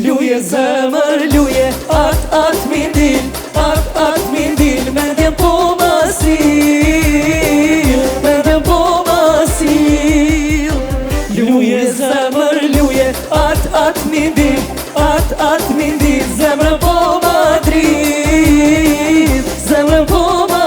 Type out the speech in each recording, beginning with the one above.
Luje zemër, luje, atë mindil, atë mindil, me djem po masil, me djem po masil. Luje zemër, luje, atë mindil, atë mindil, zemrën po madrid, zemrën po madrid.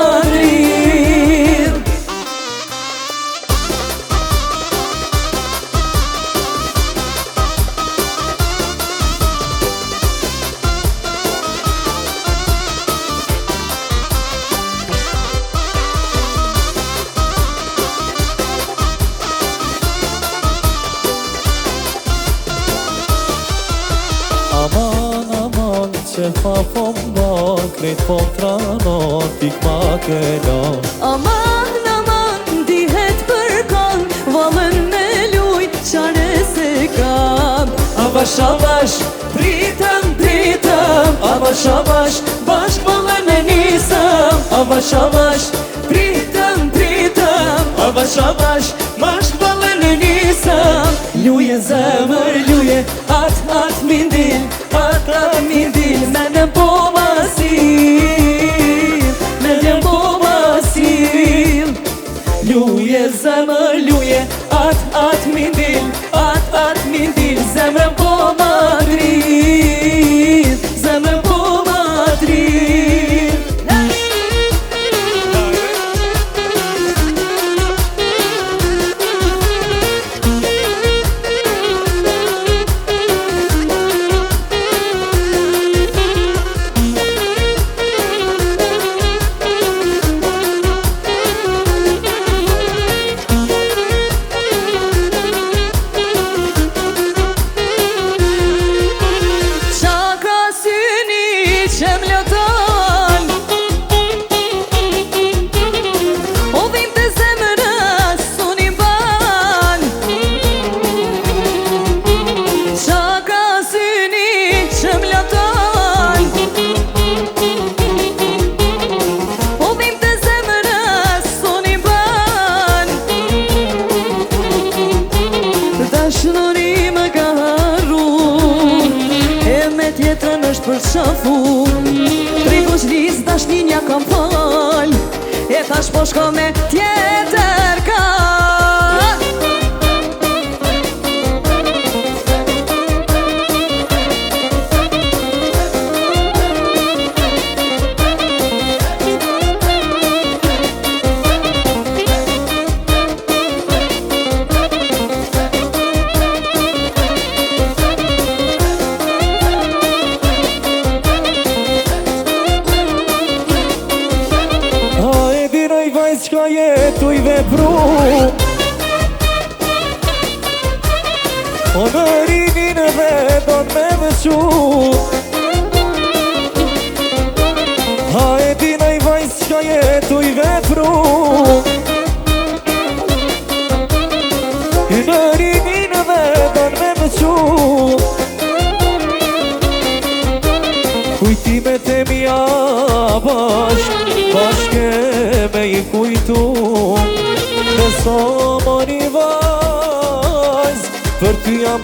Që hafom ma, krejt po tranot, tik ma këna. Aman, dihet për kan, valën me luj, qare se kam. Avash, avash, pritëm, avash, bashk valën e nisëm. Avash, pritëm, avash, bashk valën e nisëm. Luje zemër, luje, atë mindil, atë mindil, me djem po masil, me djem po masil. Luje zemër, luje, atë mindil, atë mindil, zemrën po madrid, zemrën po madrid. Tjetërën është për shafu, Trikush lis dashninja kam fal, e thash po shko me tjetër ka. Qka jetu i vepru, o në rinin dhe don me vëqu. Ha e dina i vajz qka jetu i vepru, në rinin dhe don me vëqu. Kujtimet e mija bashke me i kujtu, në sa më një vajz, për ty jam